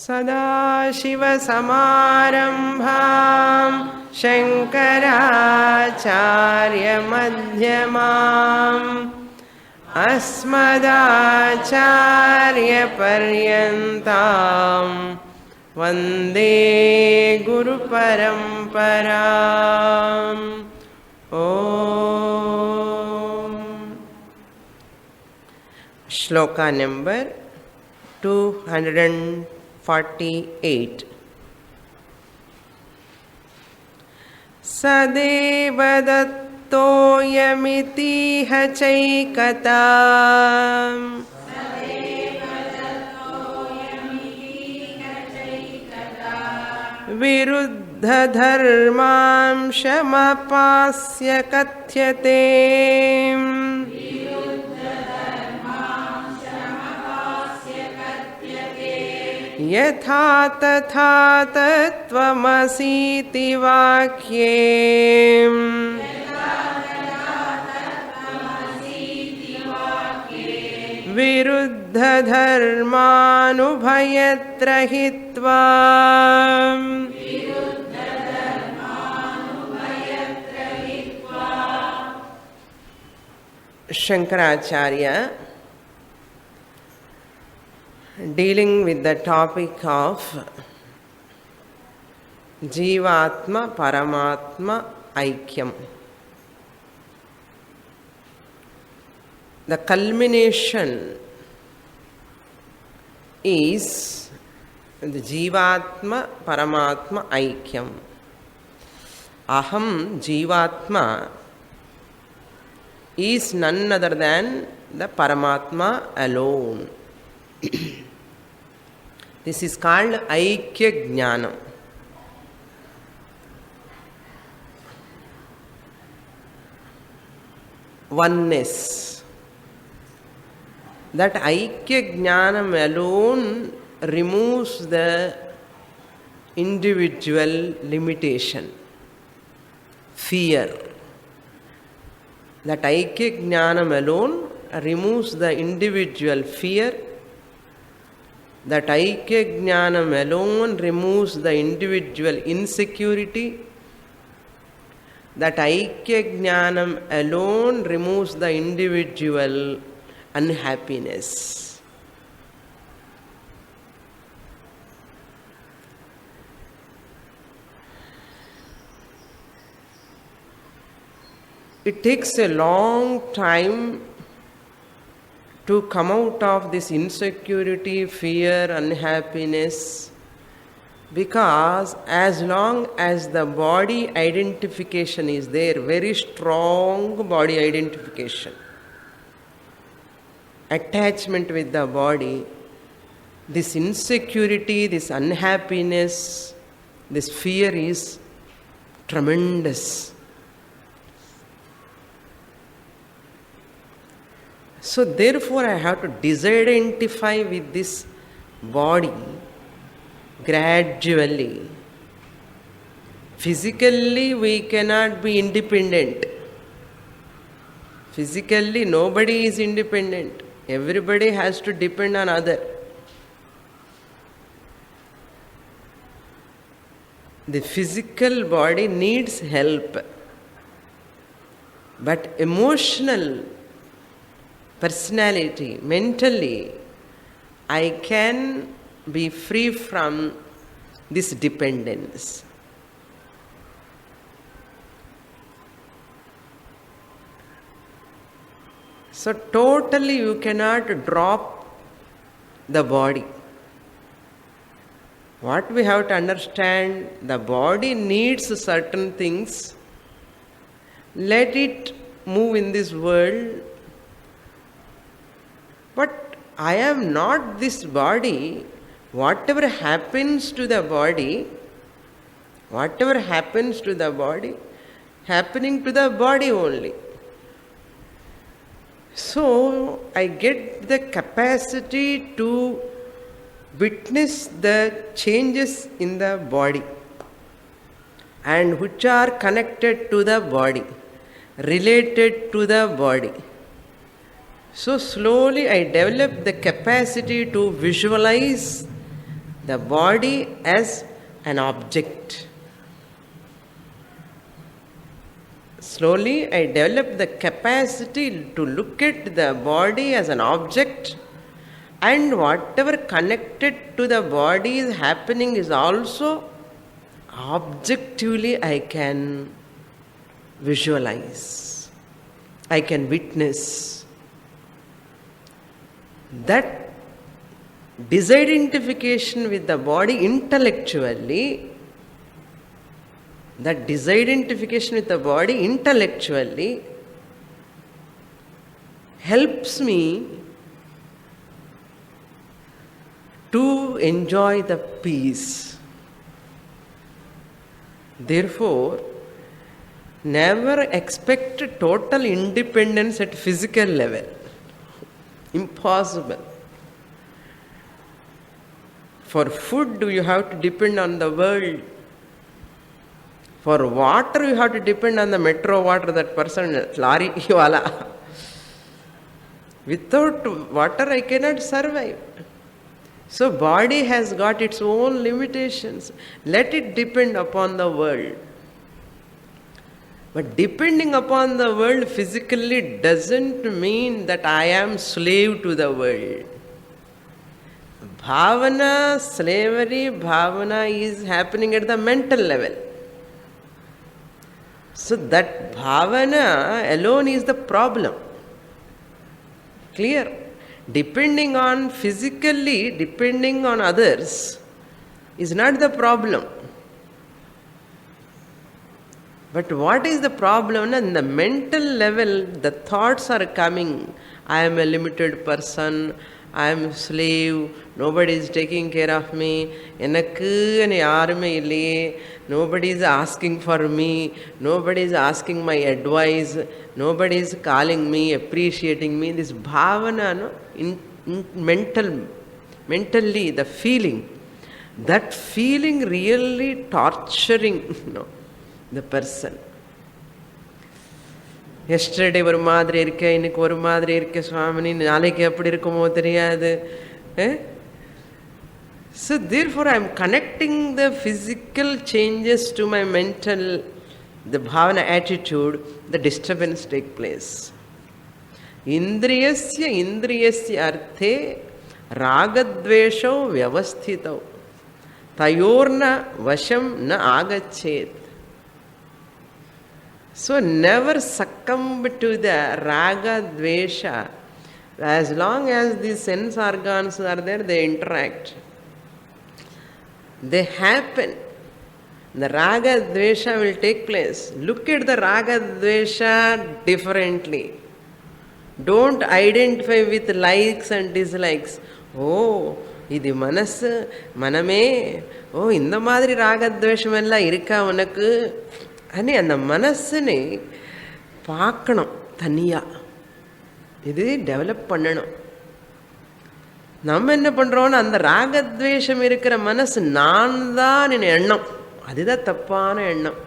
सदाशिवसमारम्भां शङ्कराचार्यमध्यमाम् अस्मदाचार्यपर्यन्तां वन्दे गुरुपरम्पराम्। ॐ श्लोका नंबर 248। सदेव दत्तोऽयमितिह चैकता विरुद्धधर्मांशमपास्य कथ्यते। यथा तथा तत्त्वमसीति वाक्ये विरुद्धधर्मानुभयत्र हित्वा Shankaracharya, dealing with the topic of Jivatma Paramatma Aikyam. The culmination is the Jivatma Paramatma Aikyam. Aham Jivatma is none other than the Paramatma alone. This is called Aikya Jnanam. Oneness. That Aikya Jnanam alone removes the individual limitation, fear. That Aikya Jnanam alone removes the individual fear. That Aikya Jnanam alone removes the individual insecurity. That Aikya Jnanam alone removes the individual unhappiness. It takes a long time to come out of this insecurity, fear, unhappiness, because as long as the body identification is there, very strong body identification, attachment with the body, this insecurity, this unhappiness, this fear is tremendous. So therefore I have to disidentify with this body gradually. Physically we cannot be independent. Physically nobody is independent. Everybody has to depend on other. The physical body needs help. But emotional personality, mentally, I can be free from this dependence. So totally you cannot drop the body. What we have to understand, the body needs certain things. Let it move in this world. But I am not this body. Whatever happens to the body, happening to the body only. So I get the capacity to witness the changes in the body and which are connected to the body, related to the body. So slowly I develop the capacity to visualize the body as an object. Slowly I developed the capacity to look at the body as an object, and whatever connected to the body is happening is also objectively I can visualize, I can witness. That disidentification with the body intellectually, helps me to enjoy the peace. Therefore, never expect total independence at physical level. Impossible. For food, you have to depend on the world. For water, you have to depend on the metro water, that person, lari wala. Without water, I cannot survive. So body has got its own limitations. Let it depend upon the world. But depending upon the world physically doesn't mean that I am slave to the world. Bhavana, slavery, bhavana is happening at the mental level. So that bhavana alone is the problem. Clear? Depending on physically, depending on others is not the problem. But what is the problem? In the mental level, the thoughts are coming. I am a limited person. I am a slave. Nobody is taking care of me. Nobody is asking for me. Nobody is asking my advice. Nobody is calling me, appreciating me. This bhavana, mentally, the feeling, that feeling really torturing, the person. Yesterday ஒரு மாதிரி இருக்க, இன்னைக்கு ஒரு மாதிரி இருக்க சுவாமினி, நாளைக்கு எப்படி இருக்குமோ தெரியாது. So therefore I am connecting the physical changes to my mental, the bhavana attitude, the disturbance take place. Indriyasya arthe ragadvesho vyavasthitau tayorna vasham na agachet. So never succumb to the raga, dvesha. As long as the sense organs are there, they interact. They happen. The raga, dvesha will take place. Look at the raga, dvesha differently. Don't identify with likes and dislikes. Oh, இது மனசு மனமே, ஓ இந்த மாதிரி ராகத்வேஷம் எல்லாம் இருக்கா உனக்கு அனே அந்த மனசுனை பார்க்கணும் தனியா. இது டெவலப் பண்ணணும். நம்ம என்ன பண்றோம்னா அந்த ராகத்வேஷம் இருக்கிற மனசு நான் தான் எண்ணம், அதுதான் தப்பான எண்ணம்.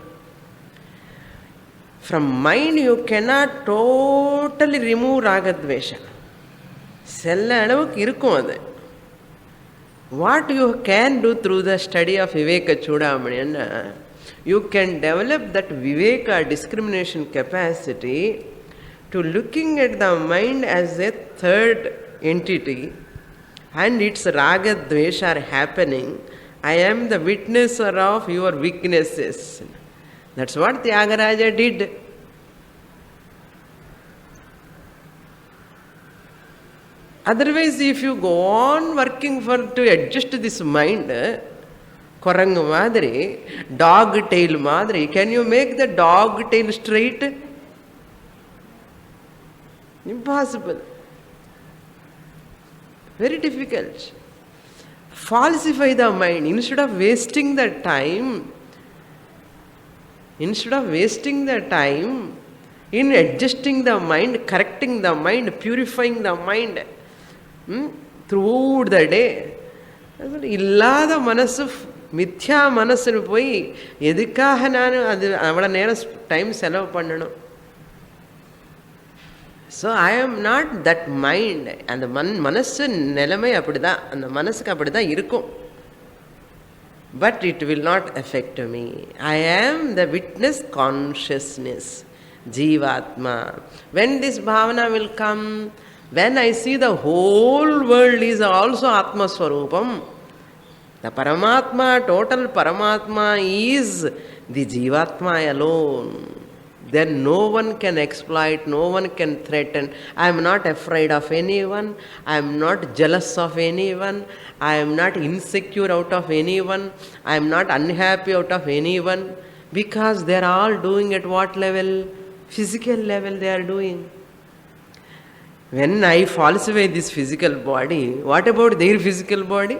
From mind you cannot totally remove ragadvesha. செல்ல அளவுக்கு இருக்கும் அது. What you can do through the study of Viveka Chudamani, you can develop that Viveka discrimination capacity to looking at the mind as a third entity and its raga dvesha are happening. I am the witnesser of your weaknesses. That's what Tyagaraja did. Otherwise, if you go on working to adjust this mind, Korangu madri, dog tail madri, can you make the dog tail straight? Impossible. Very difficult. Falsify the mind. Instead of wasting the time in adjusting the mind, correcting the mind, purifying the mind throughout the day, இல்லாத மனசு மித்யா மனசுன்னு போய் எதுக்காக நான் அது அவ்வளோ நேரம் டைம் செலவு பண்ணணும்? So I am not that mind. அந்த மனசு நிலைமை அப்படிதான், அந்த மனசுக்கு அப்படிதான் இருக்கும். but it will not affect me. I am the witness consciousness, Jivatma. When this bhavana will come, when I see the whole world is also Atma Swarupam, the Paramatma, total Paramatma is the Jivatma alone. Then no one can exploit, no one can threaten. I am not afraid of anyone, I am not jealous of anyone, I am not insecure out of anyone, I am not unhappy out of anyone, because they are all doing at what level? Physical level they are doing. When I falsify this physical body, what about their physical body?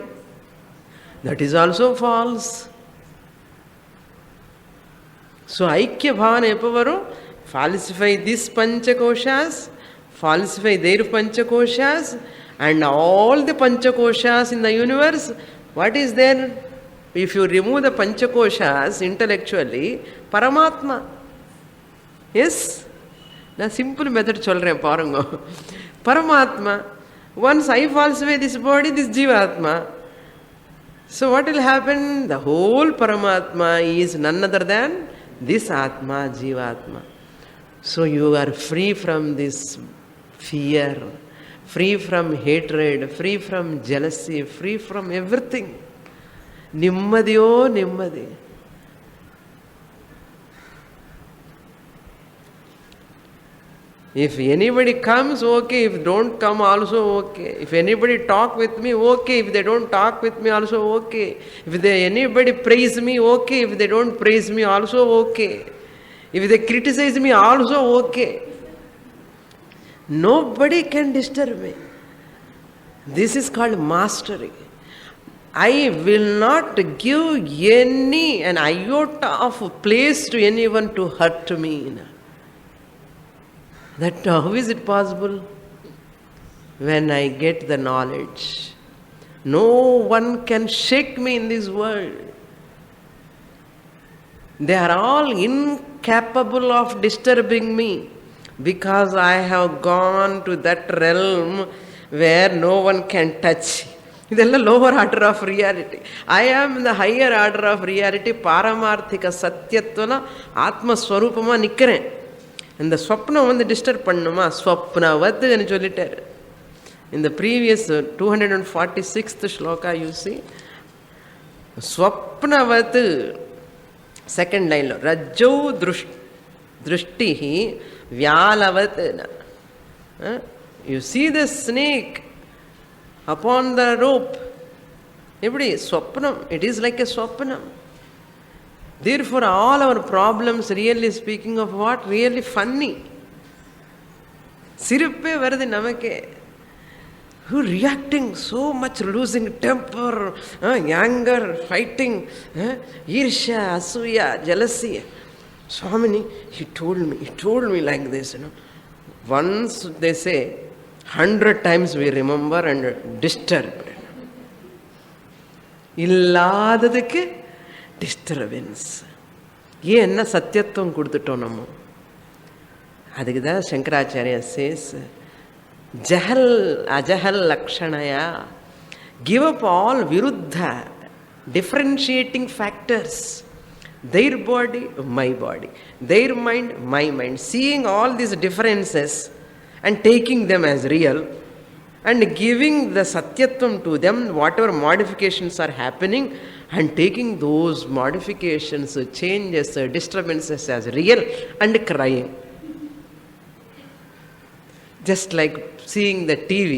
That is also false. So Aikya Bhavana epavaru, falsify this Panchakoshas, falsify their Panchakoshas, and all the Panchakoshas in the universe. What is there? If you remove the Panchakoshas intellectually, Paramatma. Yes? The simple method cholre parango. Paramatma. Once I falsify this body, this Jivatma. So what will happen? The whole Paramatma is none other than this Atma, Jivatma. So you are free from this fear, free from hatred, free from jealousy, free from everything. Nimmadiyo nimmadi. If anybody comes, okay. If don't come, also okay. If anybody talk with me, okay. If they don't talk with me, also okay. If anybody praise me, okay. If they don't praise me, also okay. If they criticize me, also okay. Nobody can disturb me. This is called mastery. I will not give an iota of place to anyone to hurt me. That how is it possible? When I get the knowledge. No one can shake me in this world. They are all incapable of disturbing me, because I have gone to that realm where no one can touch. Idella lower order of reality. I am in the higher order of reality. Paramarthika Satyatvana Atma Swarupama Nikkaren. And the swapna வந்து disturb பண்ணுமா? ஸ்வப்னவத்னு சொல்லிட்டார். In the previous 246th shloka you see, swapnavat, second line lo, rajjau drishtihi vyalavat. You see the snake upon the rope. Eppadi swapnam, it is like a swapnam. Therefore, all our problems, really speaking of what? Really funny. Sirippe varadi namakke. Who reacting so much, losing temper, anger, fighting, irsha, asuya, jealousy. Swamini, he told me like this, Once they say, 100 times we remember and disturbed. Illadadukku disturbance. ஏன்னா சத்தியத்துவம் கொடுத்துட்டோம் நம்ம. அதுக்கு தான் Shankaracharya says ஜஹல் அஜஹல் லக்ஷணயா, give up all விருத்த differentiating factors. Their body, my body. Their mind, my mind. Seeing all these differences and taking them as real and giving the satyatvam to them, whatever modifications are happening, and taking those modifications, changes, disturbances as real and crying. Just like seeing the TV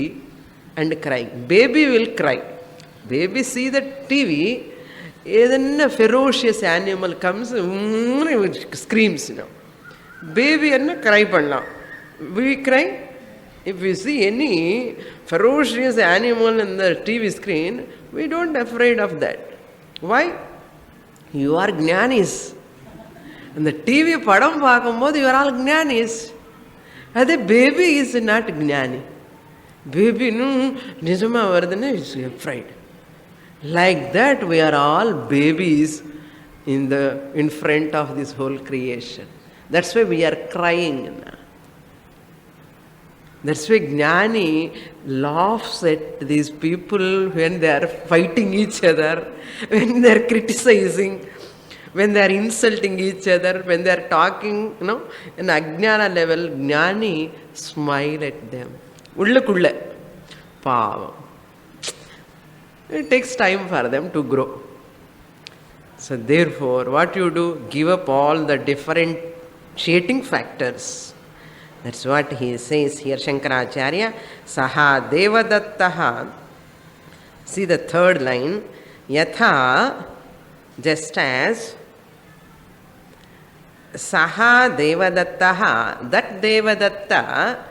and crying. Baby will cry. Baby see the TV, a ferocious animal comes, screams. Baby cry panna. We cry. If we see any ferocious animal in the TV screen, we don't afraid of that. Why? You are jnanis. And the TV padam paakumbodhu, you are all jnanis. Ade baby is not jnani. Baby nijama vardane is afraid. Like that we are all babies in front of this whole creation. That's why we are crying. That's why Jnani laughs at these people when they are fighting each other, when they are criticizing, when they are insulting each other, when they are talking, in Ajnana level, Jnani smile at them. Ullakulla. Pavam. It takes time for them to grow. So therefore, what you do? Give up all the differentiating factors. That's what he says here, Shankaracharya. Saha Devadattaha. See the third line. Yatha, just as Saha Devadattaha, that Devadatta,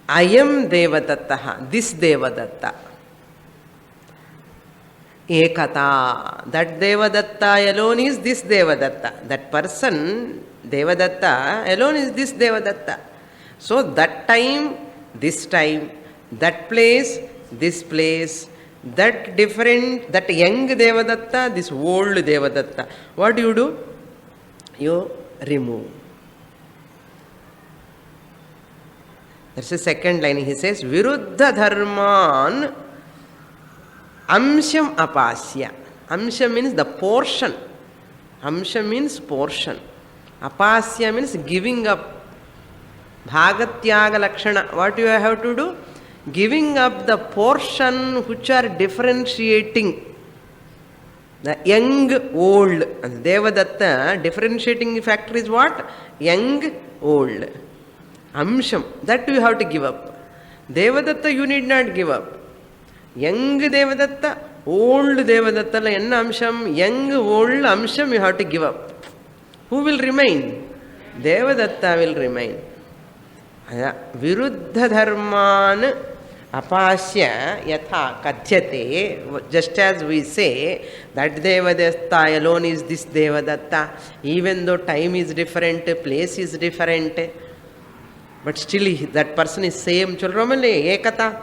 Ayam Devadattaha, this Devadatta. Ekata, that Devadatta alone is this Devadatta. That person, Devadatta, alone is this Devadatta. So that time, this time, that place, this place, that different, that young Devadatta, this old Devadatta. What do? You remove. That's the second line. He says, Viruddha Dharman Amsham Apasya. Amsha means the portion. Amsha means portion. Apasya means giving up. Bhagatyaga Lakshana. What you have to do? Giving up the portion which are differentiating. The young, old. And Devadatta, differentiating factor is what? Young, old. Amsham. That you have to give up. Devadatta you need not give up. Young Devadatta, old Devadatta, enna amsham, young, old amsham you have to give up. Who will remain? Devadatta will remain. Viruddha Dharman Apasya Yatha Kathyate, just as we say that Devadatta alone is this Devadatta, even though time is different, place is different, but still that person is same. Chulramale Ekata,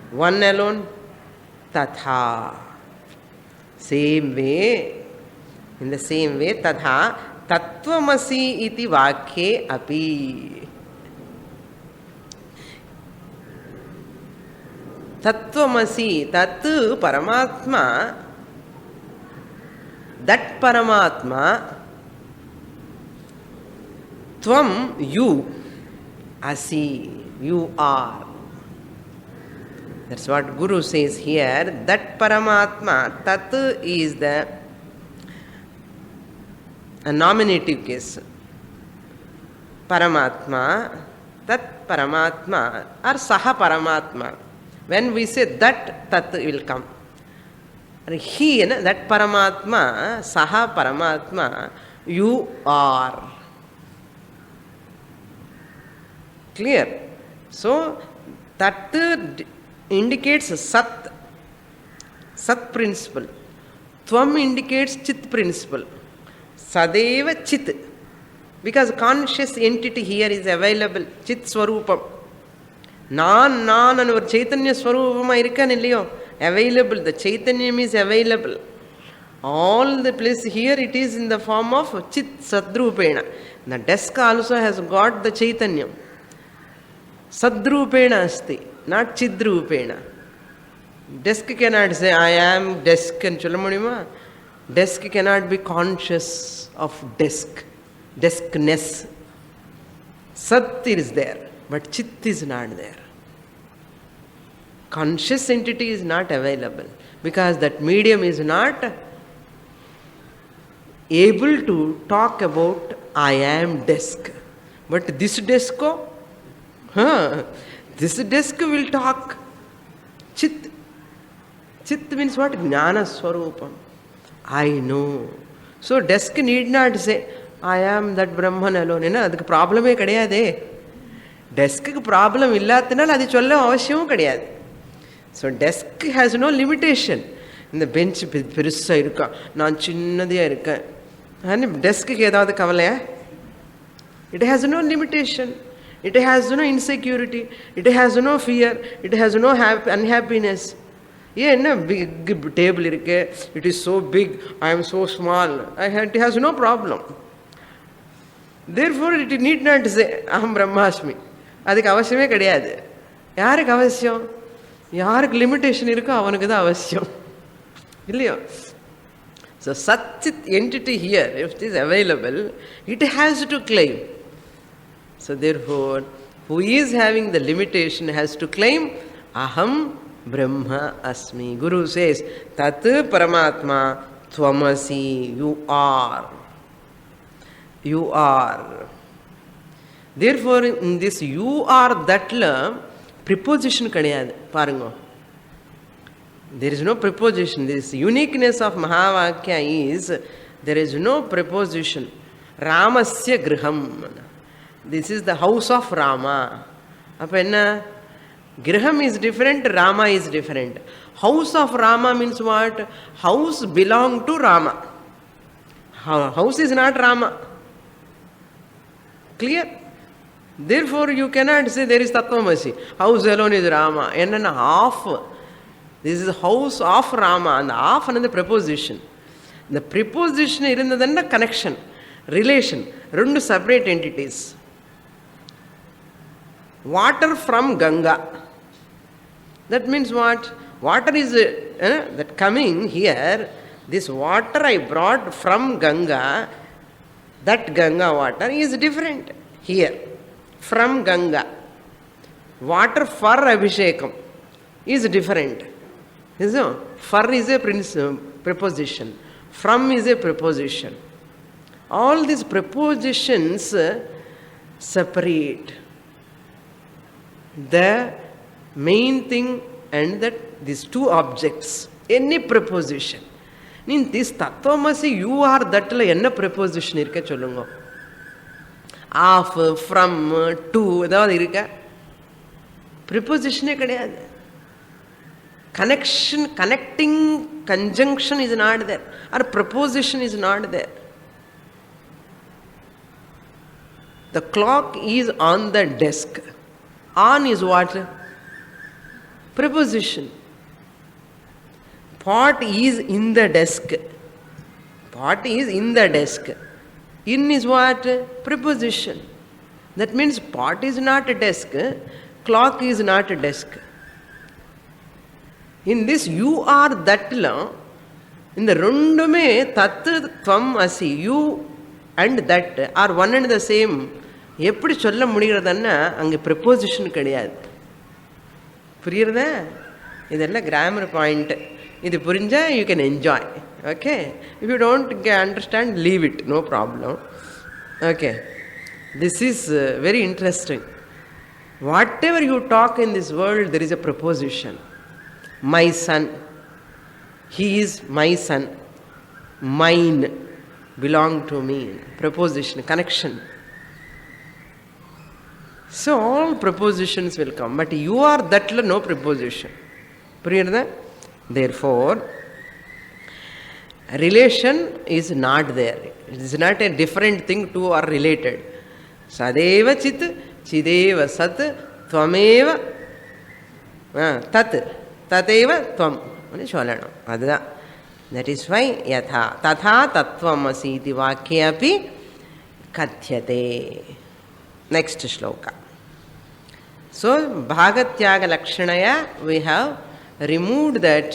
one alone. Tatha. Same way, in the same way, Tatha Tattvamasi iti vakye api. Tattvamasi, Tat Paramatma, that Paramatma, Tvam, you, Asi, you are. That's what Guru says here. That Paramatma, Tat is the a nominative case. Paramatma, Tat Paramatma or Saha Paramatma. When we say that, Tat will come. He, that Paramatma, Saha Paramatma, you are. Clear? So, Tat indicates Sat, Sat principle. Tvam indicates Chit principle. Sadeva Chit. Because conscious entity here is available. Chit Swarupam. Non and our Chaitanya Swarupam irkan available. The Chaitanyam is available. All the place here it is in the form of Chit Sadrupena. The desk also has got the Chaitanyam. Sadrupena asti, not Chidrupena. Desk cannot say, I am desk and Chulamunima. Desk cannot be conscious of desk, deskness. Sat is there, but Chit is not there. Conscious entity is not available because that medium is not able to talk about I am desk. But this desk, this desk will talk. Chit. Chit means what? Jnana Swarupam. I know. So desk need not say, I am that Brahman alone. Adukku problem e kadiyade. Desk ku problem illathinal adi solla avashyam kadiyade. So desk has no limitation. In the bench perusa irukka, naan chinnadiya irukka. And desk ku edavadhu kavalaya? It has no limitation. It has no insecurity. It has no fear. It has no unhappiness. Yeah, big table it is so big, I am so small. It has no problem. Therefore, it need not say Aham Brahmasmi. அதுக்கு அவசியமே கிடையாது. யாருக்கு அவசியம்? யாருக்கு limitation இருக்கோ அவனுக்கு தான் அவசியம் இல்லையோ? So such entity here, if it is available, it has to claim. So therefore, who is having the limitation has to claim Aham Brahma Asmi. Guru says, Tat Paramatma Tvamasi, you are. You are. Therefore, in this you are thatla preposition kadiyadu. Parungo. There is no preposition. This uniqueness of Mahavakya is there is no preposition. Ramasya griham. This is the house of Rama. Appa enna? Griham is different, Rama is different. House of Rama means what? House belong to Rama. House is not Rama. Clear? Therefore, you cannot say there is Tattvamasi. House alone is Rama. And then half. This is the house of Rama. And the half another preposition. The preposition is the connection, relation. Two separate entities. Water from Ganga. That means what? Water is that coming here. This water I brought from Ganga. That Ganga water is different here. From Ganga. Water for Abhishekam is different. So, for is a preposition. From is a preposition. All these prepositions separate the main thing and that these two objects. Any preposition. In this Tattvamasi, you are that la enna preposition irukka sollunga. Of, from, to, edavadhu irukka? Preposition e kedaiyadhu. Connection, connecting conjunction is not there. Or preposition is not there. The clock is on the desk. On is what? Preposition. Pot is in the desk. Pot is in the desk. In is what? Preposition. That means pot is not a desk. Clock is not a desk. In this you are that la, in the rundume tat tvam asi, you and that are one and the same. எப்படி சொல்ல முடிகிறதுன்னா அங்கே preposition கிடையாது. புரியுறதா? இதெல்லாம் grammar point. இது புரிஞ்சா you can enjoy. Okay, if you don't understand leave it, no problem. Okay, this is very interesting. Whatever you talk in this world there is a preposition. My son, he is my son, mine, belong to me. Preposition, connection. So all prepositions will come, but you are that no preposition. Therefore, relation is not there. It is not a different thing. Two are related. Sadeva chit, chideva sat, tvameva tat. Tateva tvam. That is why yatha tatha tattvamasi iti vakyapi kathyate. Next shloka. So bhagatyaga lakshanaya we have removed that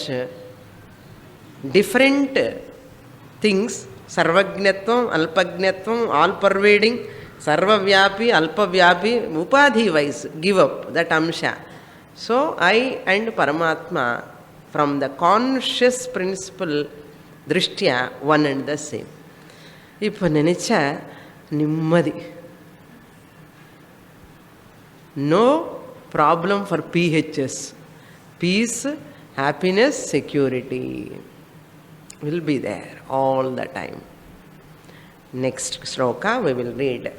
different things, sarvajnatvam, alpagnatvam, all pervading, sarvavyapi, alpavyapi, upadhi wise give up that amsha. So I and Paramatma from the conscious principle drishtya one and the same. Ipo nenicha nimmadi. No problem for PHS. Peace, happiness, security will be there all the time. Next shloka we will read.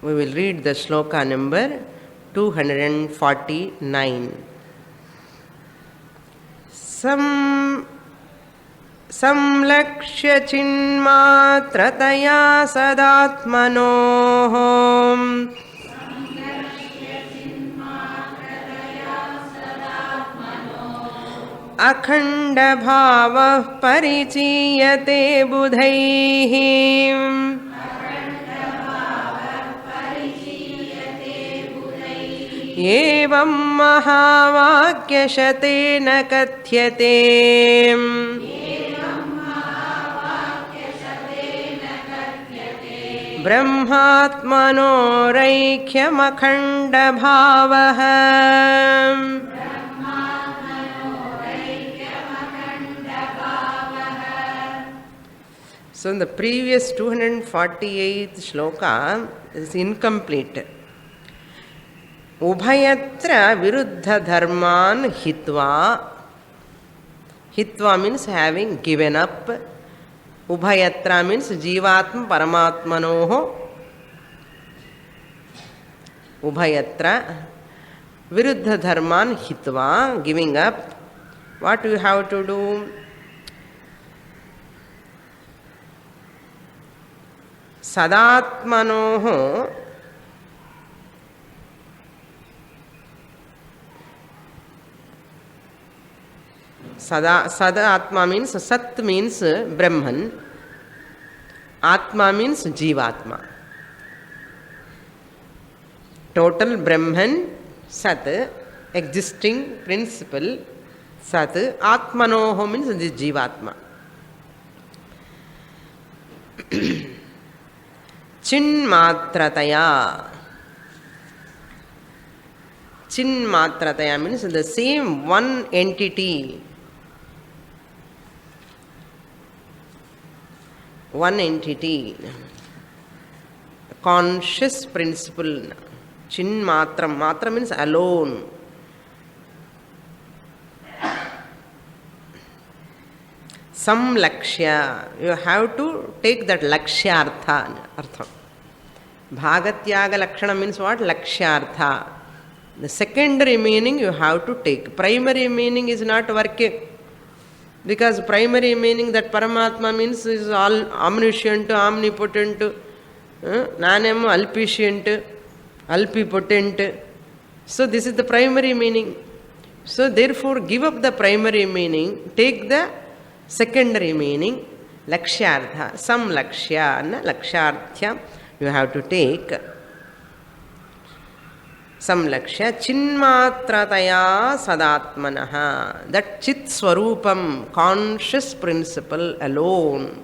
We will read the shloka number 249. Samlakshya chinmatrataya sadatmanoh अखंड भाव परिचीयते बुधैः एवं महावाक्यशतेन कथ्यते ब्रह्मात्मनोरैक्यमखण्ड भावः. So in the previous 248th shloka is incomplete. Ubhayatra viruddha dharman hitva. Hitva means having given up. Ubhayatra means jivatma paramatmanoho. Ubhayatra viruddha dharman hitva, giving up. What you have to do? Sadatmanoho Sada Atma means Sat means Brahman. Atma means Jivatma. Total Brahman, Sat, existing principle, Sat. Atmanoho means the Jivatma. Chinmatrataya. Chinmatrataya means the same one entity. One entity. Conscious principle. Chinmatram. Matra means alone. Some lakshya. You have to take that lakshyartha. Artham. Bhagatyaga lakshana means what? Lakshyartha. The secondary meaning you have to take. Primary meaning is not working. Because primary meaning that Paramatma means is all omniscient, omnipotent, nanam alpiscient, alpipotent. So this is the primary meaning. So therefore give up the primary meaning, take the secondary meaning, lakshyartha, some lakshya, lakshyarthya you have to take. Some lakshya, chinmatrataya sadatmanaha. That chit swarupam, conscious principle alone,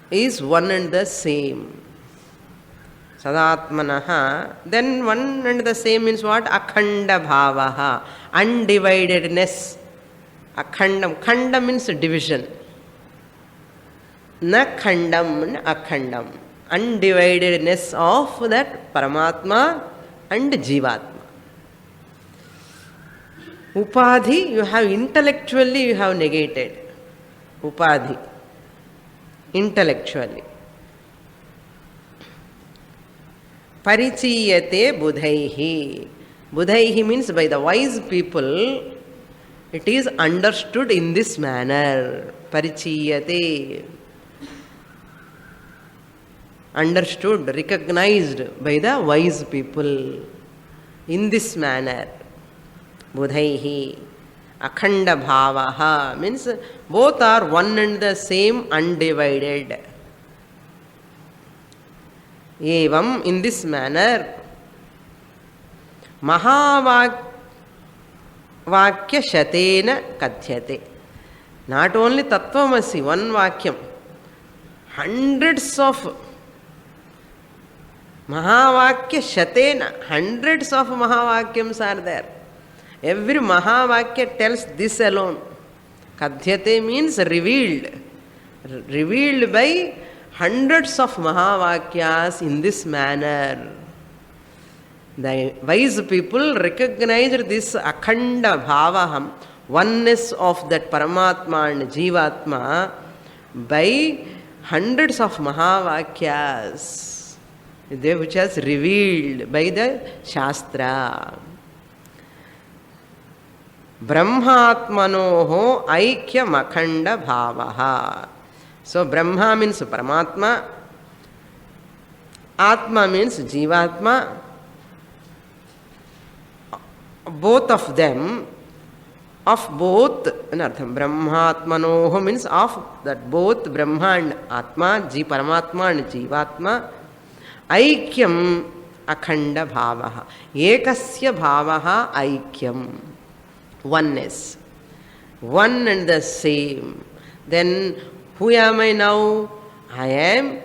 is one and the same. Sadatmanaha. Then one and the same means what? Akhanda bhavaha. Undividedness. Akhandam. Khanda means division. Na khandam, akhandam. Undividedness of that Paramatma and Jivatma. Upadhi, you have intellectually you have negated. Upadhi. Intellectually. Parichiyate budhaihi. Budhaihi means by the wise people, it is understood in this manner. Parichiyate. Understood, recognized by the wise people in this manner. Budhaihi. Akhanda bhavaha means both are one and the same, undivided. Evam, in this manner, Mahavakya Shatena Kathyate. Not only Tattvamasi, one Vakyam, hundreds of Mahavakya Shatena, hundreds of Mahavakyams are there. Every Mahavakya tells this alone. Kathyate means revealed. Revealed by hundreds of Mahavakyas in this manner. The wise people recognized this Akhanda Bhavaham, oneness of that Paramatma and Jivatma, by hundreds of Mahavakyas, which has revealed by the Shastra. Brahmatmanoho aikyam akhanda bhavaha. So Brahma means Paramatma, Atma means Jivatma. Both of them of both in artham. Brahmatmanoho means of that both Brahma and Atma, Paramatma and Jivatma. Aikyam akhanda bhavaha. Ekasya bhavaha aikyam. Oneness. One and the same. Then who am I now? I am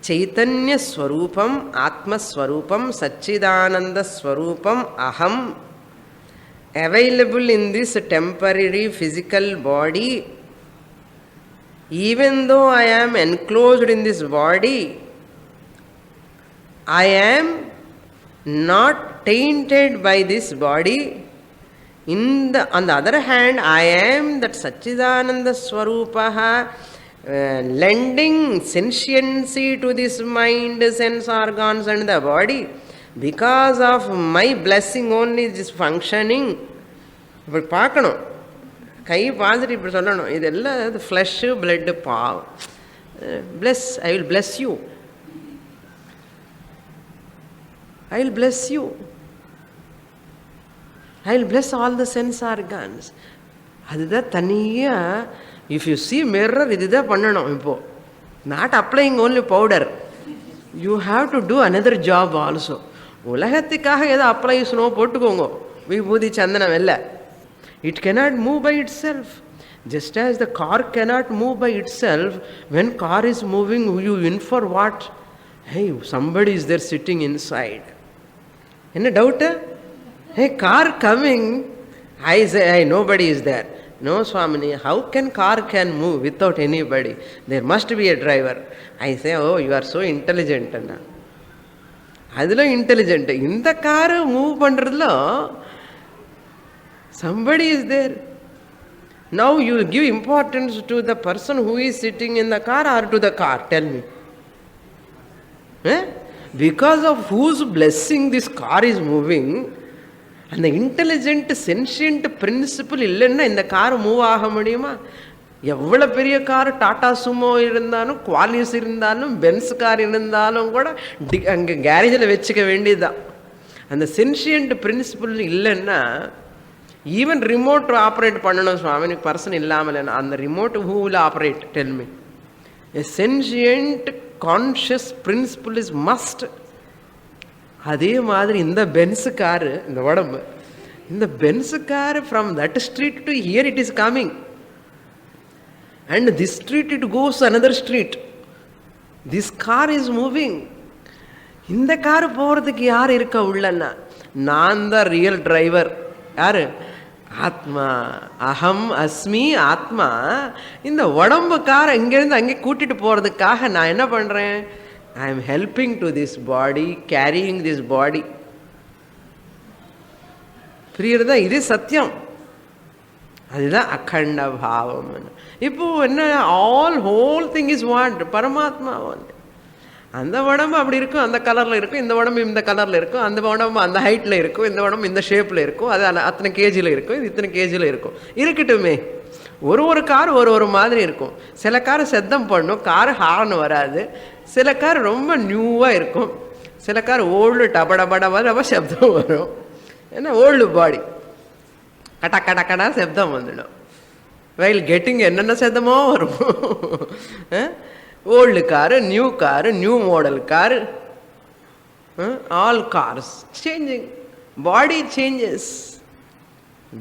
Chaitanya Swarupam, Atma Swarupam, Satchidananda Swarupam, Aham, available in this temporary physical body. Even though I am enclosed in this body, I am not tainted by this body. On the other hand, I am that Satchidananda Swarupaha, lending sentiency to this mind, sense organs and the body. Because of my blessing only this functioning. இப்படி பார்க்கணும், கை பார்த்துட்டு இப்படி சொல்லணும், இதெல்லாம் flush blood பாவம். Bless, I will bless you. I will bless you. I will bless all the sense organs. அதுதான் தனியாக. If you see mirror, இதுதான் பண்ணணும். இப்போ not applying only powder, you have to do another job also. உலகத்துக்காக ஏதோ apply snow போட்டுக்கோங்க, விபூதி சந்தனம் இல்லை. It cannot move by itself. Just as the car cannot move by itself, when car is moving, you in for what? Hey, somebody is there sitting inside. என்ன doubt? Hey, car coming, I say, hey, nobody is there. No, Swamini, how can car can move without anybody? There must be a driver. I say, oh, you are so intelligent. அதில் intelligent. இந்த car move பண்ணுறதுல somebody is there. Now you give importance to the person who is sitting in the car or to the car? Tell me. Because of whose blessing this car is moving, அந்த intelligent sentient principle இல்லைன்னா இந்த car move ஆக முடியுமா? எவ்வளோ பெரிய car, Tata Sumo இருந்தாலும், Qualis இருந்தாலும், Benz car இருந்தாலும் கூட அங்கே கேரேஜில் வச்சுக்க வேண்டியதுதான். அந்த சென்ஷியன்ட் பிரின்சிபிள் இல்லைன்னா ஈவன் ரிமோட் ஆப்ரேட் பண்ணணும் சுவாமி, பர்சன் இல்லாமல். அந்த remote who will operate? Tell me. A sentient conscious principle is must. அதே மாதிரி இந்த பென்ஸு காரு, இந்த உடம்பு, இந்த Benz car from that street to hear it is coming. And this street it goes another street. This car is moving. இந்த car போகிறதுக்கு யார் இருக்கா உள்ளன்னா? நான் தான் ரியல் டிரைவர். யார்? ஆத்மா. அகம் அஸ்மி ஆத்மா. இந்த உடம்பு காரை இங்கேருந்து அங்கே கூட்டிட்டு போகிறதுக்காக நான் என்ன பண்ணுறேன்? I am helping to this body, carrying this body. புரியுறதா? இது சத்தியம். அதுதான் அகண்ட பாவம். இப்போ என்ன? All whole thing is what? பரமாத்மா. அந்த உடம்பு அப்படி இருக்கும், அந்த கலரில் இருக்கும், இந்த உடம்பு இந்த கலரில் இருக்கும், அந்த உடம்பு அந்த ஹைட்டில் இருக்கும், இந்த உடம்பு இந்த ஷேப்பில் இருக்கும், அது அத்தனை கேஜியில் இருக்கும், இது இத்தனை கேஜியில் இருக்கும். இருக்கட்டுமே. ஒரு கார் ஒரு மாதிரி இருக்கும். சில கார் செத்தம் பண்ணும், கார் ஹார்ன் வராது. சில கார் ரொம்ப நியூவாக இருக்கும். சில கார் ஓல்டு டபடபடபட சப்தம் வரும். ஏன்னா ஓல்டு பாடி, கடா சப்தம் வந்துடும். வயல் கெட்டிங் என்னென்ன சப்தமோ வரும். Old car, new model car, all cars changing, body changes.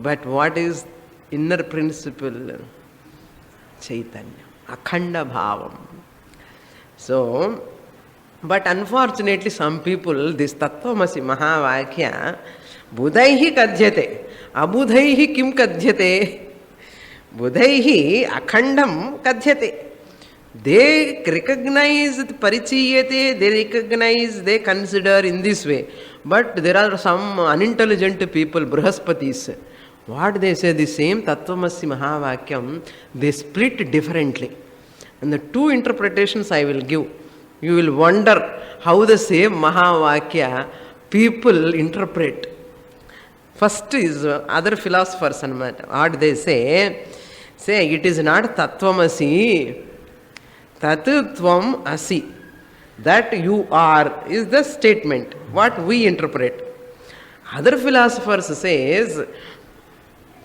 But what is inner principle? சைத்தன்யம், அகண்ட பாவம். So, but unfortunately some people, this Tattvamasi Mahavakya, budhaihi kadhyate, abudhaihi kim kadhyate? Budhaihi akhandam kadhyate. They recognize, parichiyate, they recognize, they consider in this way. But there are some unintelligent people, Brahaspatis. What they say, the same Tattvamasi Mahavakyam, they split differently. And the two interpretations I will give. You will wonder how the same Mahavakya people interpret. First is other philosophers and what they say it is not Tattvamasi, Tatutvam Asi. That you are is the statement, what we interpret. Other philosophers says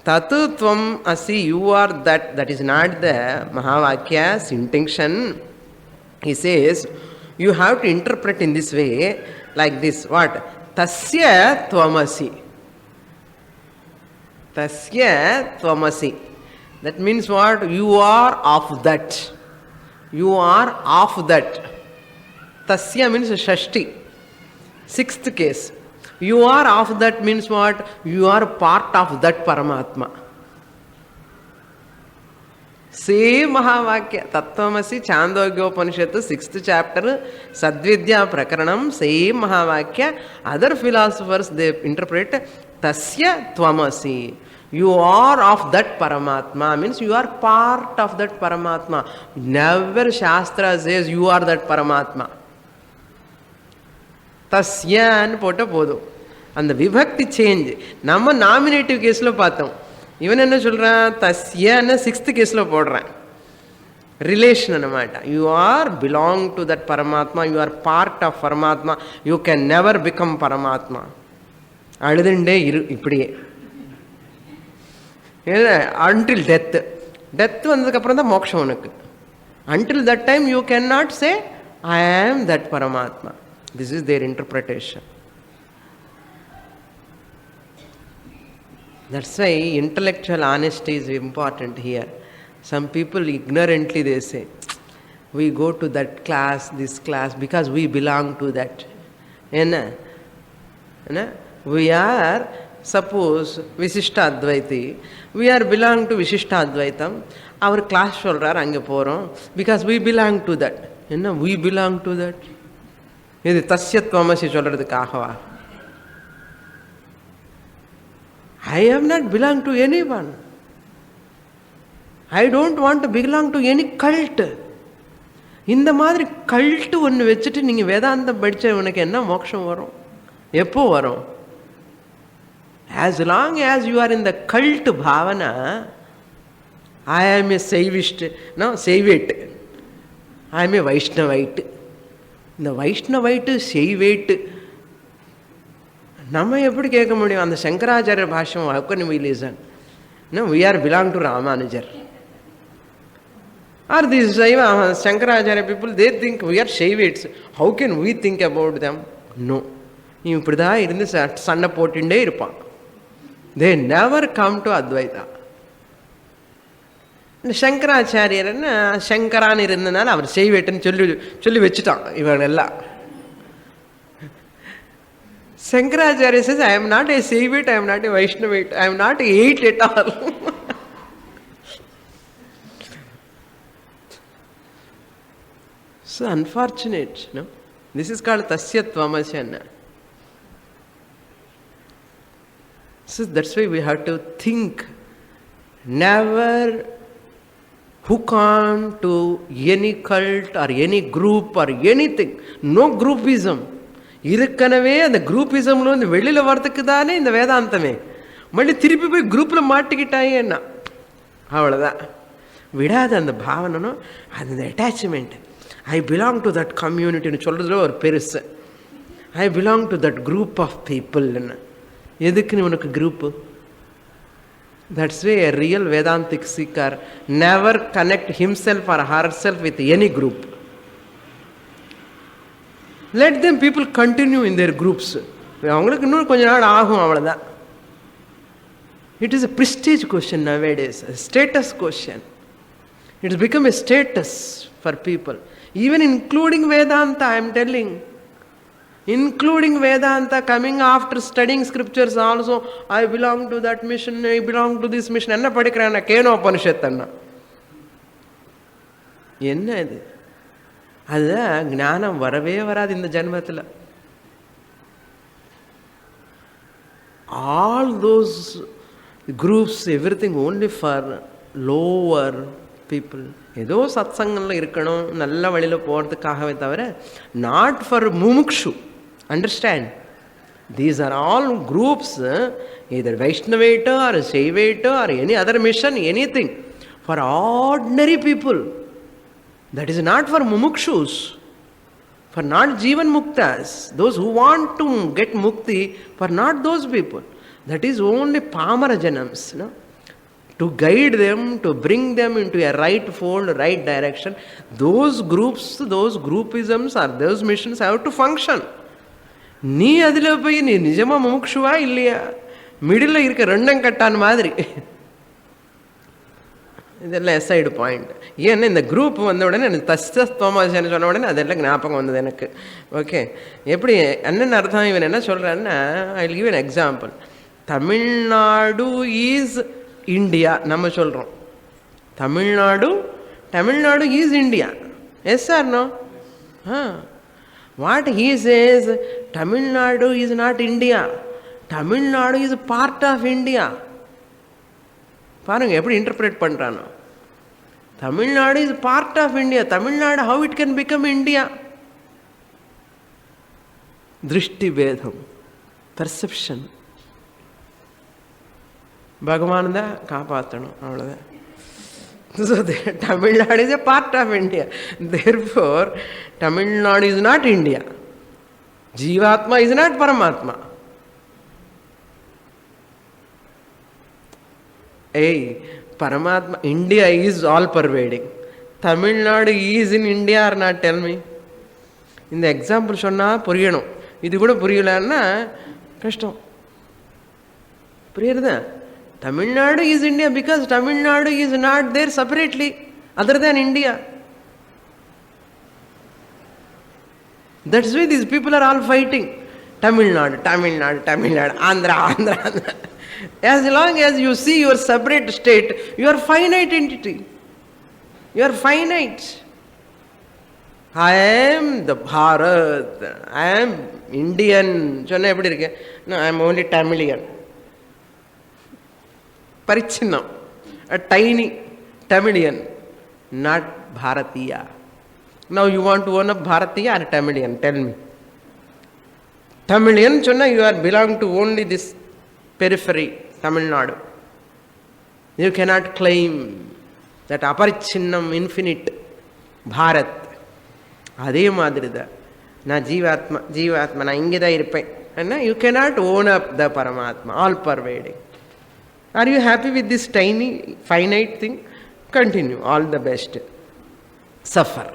Tatu tvam asi, you are that. That is not the Mahavakya's intention. He says, you have to interpret in this way, like this. What? Tasya tvamasi. Tasya tvamasi. That means what? You are of that. You are of that. Tasya means Shashti. Sixth case. You are of that means what? You are part of that Paramatma. Same Mahavakya. Tattvamasi Chandogyopanishatu, 6th chapter, Sadvidya Prakaranam, same Mahavakya. Other philosophers, they interpret Tasya Tvamasi. You are of that Paramatma, means you are part of that Paramatma. Never Shastra says you are that Paramatma. Tasya and pota podu. And the vibhakti change. Nama nominative case lo paatham. Even enna solra tasya and 6th case lo podra. Relation anamata. You are belong to that Paramatma. You are part of Paramatma. You can never become Paramatma. Adudinde ipdiye. Until death. Death vandadukku appuram da moksha unakku. Until that time you cannot say I am that Paramatma. This is their interpretation. That's why intellectual honesty is important here. Some people ignorantly they say, we go to that class, this class, because we belong to that. We are, suppose, Visishta Advaiti, we are belong to Visishta Advaitam, our class solrar ange porom, because we belong to that. We belong to that. இது தஸ்யத்வமசி சொல்றதுக்காகவா? I have not belonged to anyone. I don't want to belong to any cult. இந்த மாதிரி cult ஒன்று வச்சுட்டு நீங்கள் வேதாந்தம் படித்த உனக்கு என்ன மோட்சம் வரும்? எப்போ வரும்? As long as you are in the cult bhavana, I am a Saivist, no, Saivite. I am a Vaishnavite. இந்த வைஷ்ணவைட்டு செய்வேட்டு நம்ம எப்படி கேட்க முடியும்? அந்த சங்கராச்சாரிய பாஷ்யம் how can we listen? No, we are belong to Ramanujar. Or these Shankaracharya people, they think we are Shaivites. How can we think about them? No. இப்படிதான் இருந்து சண்டை போட்டுட்டே இருப்பான். They never come to Advaita. சங்கராச்சாரியர்னா சங்கரான்னு இருந்தனால அவர் செய்வேட்டுன்னு சொல்லி வச்சுட்டான் இவனெல்லாம். Shankaracharya says, I am not a Saivite, I am not a Vaishnavite, I am not a eight at all. So unfortunate, no? This is called Tasya Tvamasi. So that's why we have to think. Never hook on to any cult or any group or anything. No groupism. இருக்கனவே அந்த குரூப்பிசம்ல வந்து வெளியில வரதுக்கு தானே இந்த வேதாந்தமே. மறுபடி திருப்பி போய் குரூப்ல மாட்டிக்கிட்டாயே என்ன அவ்வளோதான். விடாத அந்த பாவனோ அந்த attachment. I belong to that கம்யூனிட்டின்னு சொல்றதுல ஒரு பெருசு. I belong to that group of பீப்புள்னு. எதுக்குன்னு உனக்கு group? That's why a real Vedantic seeker never connect himself or herself with any group. Let them people continue in their groups. அவங்களுக்கு இன்னும் கொஞ்ச நாள் ஆகும் அவ்வளோதான். It is a prestige question nowadays, a status question. It has become a status for people. Even including Vedanta, I am telling. Including Vedanta, coming after studying scriptures also, I belong to that mission, I belong to this mission. என்ன படிக்கிறான்? கேனோபனிஷத் அண்ணா. என்ன இது? அதுதான் ஞானம் வரவே வராது இந்த ஜென்மத்தில். All those groups, everything only for lower people. ஏதோ சத்சங்கத்தில் இருக்கணும், நல்ல வழியில் போகிறதுக்காகவே தவிர not for mumukshu. Understand? These are all groups, either Vaishnavite or Saivite or any other mission, anything. For ordinary people. That is not for mumukshus. For not Jivan Muktas. Those who want to get mukti, for not those people. That is only Pamara Janams. No? to guide them, to bring them into a right fold, right direction. Those groups, those groupisms or those missions have to function. நீ அதில் போய் நீ நிஜமாக முமுட்சுவா இல்லையா, middle இருக்க ரெண்டங்கட்டான் மாதிரி. இதெல்லாம் எஸ்ஐடு point. ஏன்னா இந்த குரூப் வந்த உடனே எனக்கு தஸ்தோமாசன்னு சொன்ன உடனே அதெல்லாம் ஞாபகம் வந்தது எனக்கு. ஓகே, எப்படி என்னென்ன அர்த்தம், இவன் என்ன சொல்கிறான்னா, I will give an example. Tamil Nadu is India நம்ம சொல்கிறோம். Tamil Nadu is India. Yes or no? What he says, Tamil Nadu is not India, Tamil Nadu is part of India. பாருங்க எப்படி இன்டர்பிரேட் பண்ணுறானோ. Tamil Nadu is part of India. Tamil Nadu how it can become India? திருஷ்டி பேதம், perception. பகவான் தான் காப்பாற்றணும், அவ்வளோதான். So Tamil Nadu is a part of India. Therefore, Tamil Nadu is not India. Jivatma is not Paramatma. Hey, Paramatma, India is all pervading. Tamil Nadu is in India or not, tell me. இந்த example சொன்னால் புரியணும். இது கூட புரியலன்னா கஷ்டம். புரியுறதா? Tamil Nadu is India because Tamil Nadu is not there separately other than India. That's why these people are all fighting. Tamil Nadu, Andhra. As long as you see your separate state, you are finite entity. You are finite. I am the Bharat. I am Indian. சொன்ன எப்படி இருக்கு? No, I am only Tamilian. Parichinnam. A tiny Tamilian, not Bharatiya. Now you want to own up Bharatiya or Tamilian? Tell me. Tamilian சொன்னா you are belong to only this periphery, Tamil Nadu. You cannot claim that aparichinnam infinite Bharat. அதே மாதிரி தான் நான் ஜீவாத்மா நான் இங்கே தான் இருப்பேன். You cannot own up the Paramatma, all pervading. Are you happy with this tiny finite thing? Continue, all the best. Suffer.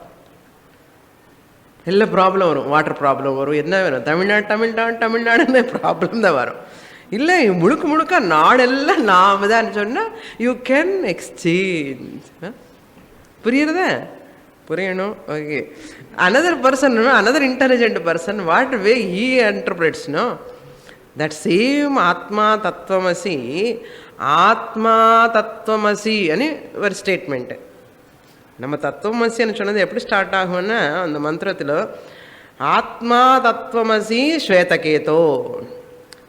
எல்லா ப்ராப்ளம் வரும். வாட்டர் ப்ராப்ளம் வரும், என்ன வேணும், தமிழ்நாடு ப்ராப்ளம் தான் வரும். இல்லை முழுக்க நாடெல்லாம் நாம தான் சொன்னால் யூ கேன் எக்ஸ்சேஞ்ச். புரியுறதா? புரியணும். Okay. another intelligent person, what way he interprets, no? That same Atma Tattvamasi, Atma Tattvamasi ani ஒரு ஸ்டேட்மெண்ட். நம்ம தத்துவமசி சொன்னது எப்படி ஸ்டார்ட் ஆகும்னா, அந்த மந்திரத்தில் ஆத்மா தத்துவமசி ஸ்வேதகேதோ.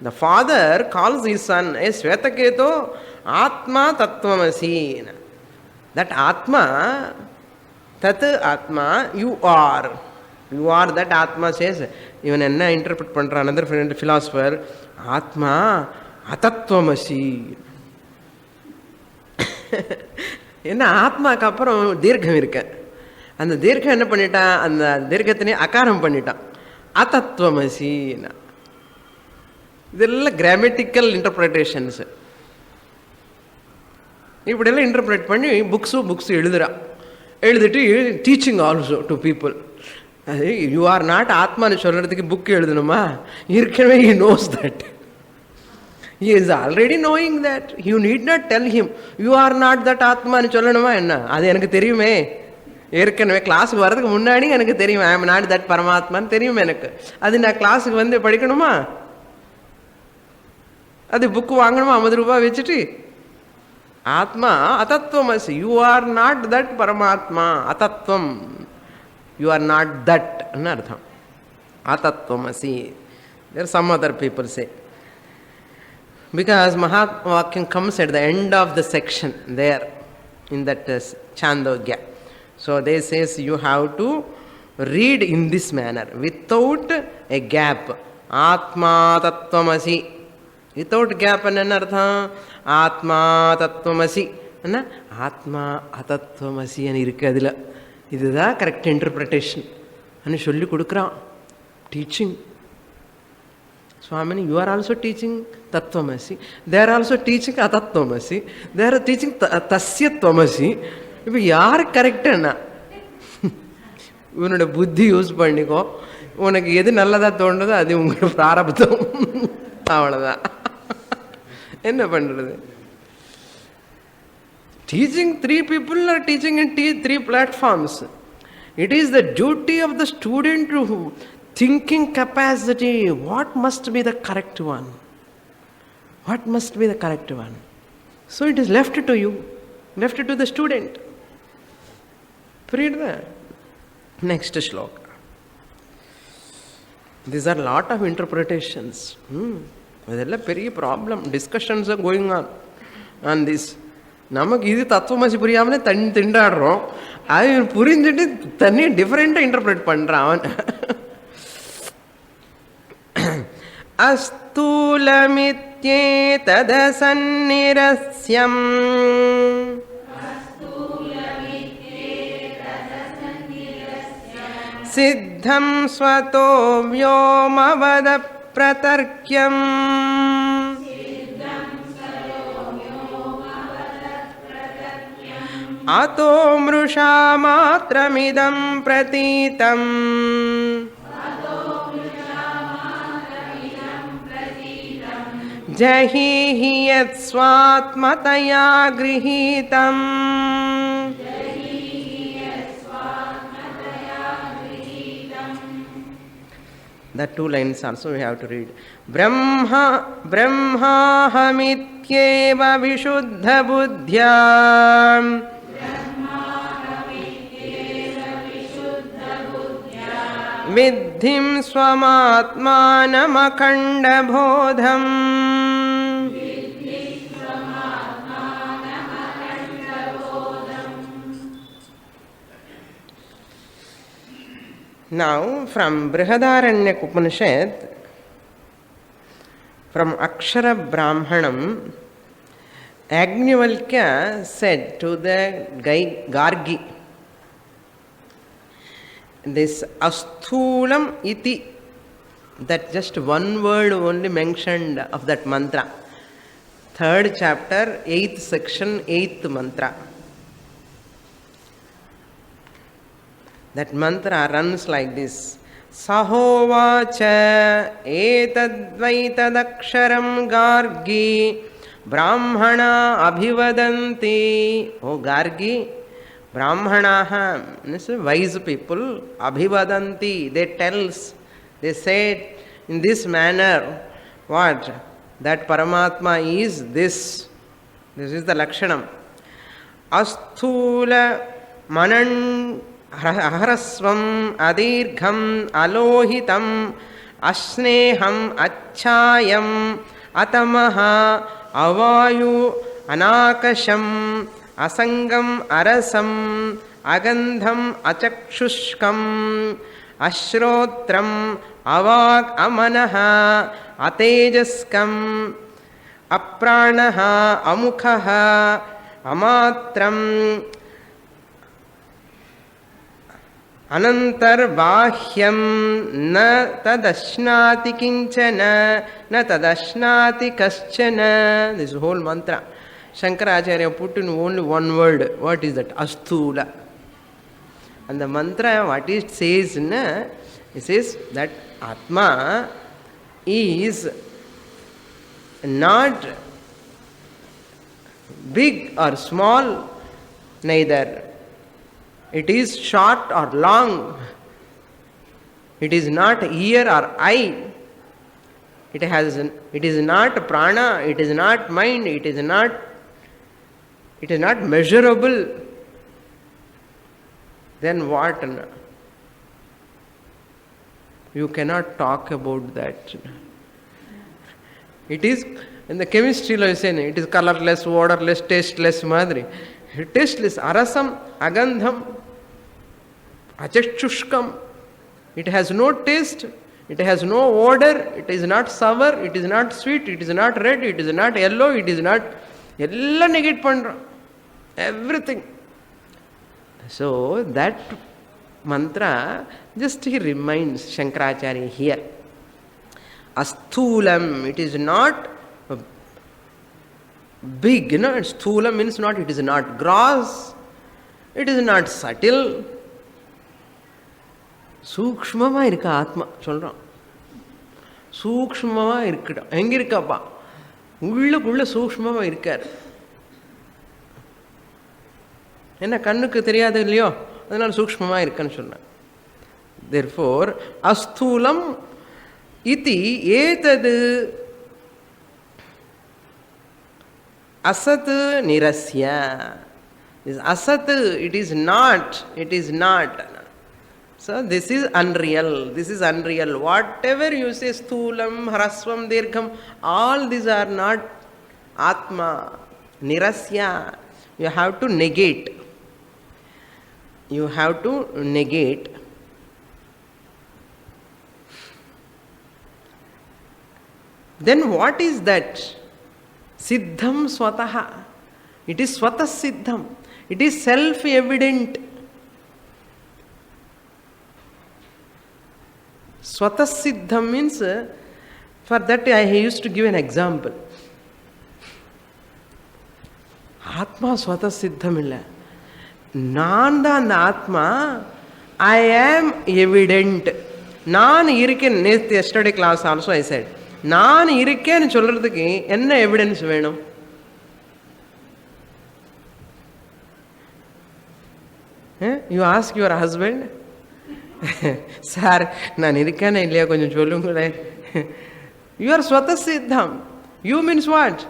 The father calls his son as Svetaketo, Atma Tattvamasi. That Atma, Tat Atma, you are that Atma says. Even enna interpret பண்ற another philosopher, Atma Atatvamasi. என்ன ஆத்மாக்கு அப்புறம் தீர்க்கம் இருக்கு. அந்த தீர்க்கம் என்ன பண்ணிட்டான், அந்த தீர்க்கத்தினே அகாரம் பண்ணிட்டான், அதத்வமசி. இதெல்லாம் கிராமட்டிக்கல் இன்டர்பிரிட்டேஷன்ஸ். இப்படியெல்லாம் இன்டர்பிரேட் பண்ணி புக்ஸ் எழுதிட்டு டீச்சிங் ஆல்சோ டு பீப்புள். அது யூ ஆர் நாட் ஆத்மான்னு சொல்கிறதுக்கு புக் எழுதணுமா? ஏற்கனவே he knows that. He is already knowing that. You need not tell him, you are not that ஆத்மான்னு சொல்லணுமா என்ன? அது எனக்கு தெரியுமே. ஏற்கனவே கிளாஸுக்கு வர்றதுக்கு முன்னாடி எனக்கு தெரியும், ஐ எம் நாட் தட் பரமாத்மான்னு தெரியும் எனக்கு. அது நான் கிளாஸுக்கு வந்து படிக்கணுமா? அது புக்கு வாங்கணுமா 50 ரூபாய் வச்சுட்டு? ஆத்மா அதத்வமசி. யூ ஆர் நாட் தட் பரமாத்மா. அதத்வம், யூ ஆர் நாட் தட் அர்த்தம். அதத்வமசி. There some other people say. Because Mahavakya comes at the end of the section there in that Chandogya. So they says you have to read in this manner without a gap. Atma Tattvamasi. Without gap enna artham? Atma Tattvamasi. Enna? Atma Atatvamasi ani irukku adila. Idudha correct interpretation. Ani solli kodukran. Teaching. Swamini, you are also teaching Tattvamasi. They are also teaching Atattvamasi. They are teaching Tasya Tvamasi. இப்போ யார் கரெக்டுன்னா உன்னோட புத்தி use பண்ணிக்கோ, உனக்கு எது நல்லதாக தோணுதோ அது உங்களோட பிராரப்தம், அவ்வளோதான். என்ன பண்ணுறது? Teaching 3 people are teaching in 3 platforms. It is the duty of the student to thinking capacity. What must be the correct one? What must be the correct one? So it is left to you, left to the student. Read the next shloka. These are lot of interpretations. Adella very problem. Discussions are going on this. நமக்கு இது தத்துவமசி புரியாமலே திண்டாடுறோம். அது புரிஞ்சுட்டு தண்ணி டிஃப்ரெண்டாக interpret பண்ணுறான் அவன். அஸ்தூலமித்யேததசன்னிரஸ்யம் சித்தம் ஸ்வதோ வ்யோமவத பிரதர்க்யம் அதோ மிருஷா மாத்ரமிதம் பிரதீதம் ஜஹீஹி யத் ஸ்வாத்மதயா கிரஹீதம். The 2 lines also we have to read. Brahmahamityeva vishuddha buddhya viddhim swamatmanam akhanda bodham. Now from Brihadaranyaka Upanishad, from Akshara Brahmanam, Agnivalkya said to the Gargi, this Asthulam iti, that just one word only mentioned of that mantra. 3rd chapter, 8th section, 8th mantra. That mantra runs like this. Sahovacha etadvaitadaksharam gargi brahmana abhivadanti. Oh Gargi, brahmanaha means wise people, abhivadanti, they tells, they say in this manner, what? That Paramatma is this. This is the Lakshanam. Asthula manan ahrasvam adirgham alohitam asneham achayam atamaha avayu anakasham asangam arasam agandham achakshushkam ashrotram avag amanaha atejaskam apranaha amukhaha amatram anantar bahyam na tadashnati kinchana na tadashnati kaschana. This whole mantra Shankaracharya put in only one word. What is that? Asthula. And the mantra, what it says, it says that Atma is not big or small, neither it is short or long, it is not ear or eye, it is not prana, it is not mind, it is not measurable. Then what? You cannot talk about that. It is, in the chemistry lesson, it is colorless, odorless, tasteless, madri. Tasteless, arasam, agandham, achakshushkam. It has no taste, it has no odor, it is not sour, it is not sweet, it is not red, it is not yellow, it is not... Ella negate pandra. Everything. So that mantra, just he reminds Shankaracharya here. Asthulam, it is not big, sthula means not, it is not gross, it is not subtle. சூக்ஷ்மமாக இருக்க ஆத்மா சொல்கிறோம். சூக்ஷ்மமாக இருக்கட்டும். எங்கே இருக்காப்பா? உள்ளுக்குள்ளே சூக்ஷ்மமாக இருக்கார். என்ன கண்ணுக்கு தெரியாது இல்லையோ, அதனால் சூக்ஷ்மமாக இருக்கன்னு சொன்னேன். therefore அஸ்தூலம் இதி ஏதது asat nirasya. This asat, it is not, it is not. So this is unreal, this is unreal. Whatever you say, sthulam, hrasvam, dirgham, all these are not atma. Nirasya. You have to negate. You have to negate. Then what is that? Siddham swataha. It is swatah siddham. It is self-evident. Swatah siddham means, for that I used to give an example. Atma swatah siddham illa. Nanda and Atma, I am evident. Naan irken, yesterday class also I said. நான் இருக்கேன்னு சொல்றதுக்கு என்ன evidence வேணும்? You ask your husband, sir நான் இருக்கேன்னு இல்லையா கொஞ்சம் சொல்லுங்களேன். யுவர் ஸ்வத சித்தம். You means what?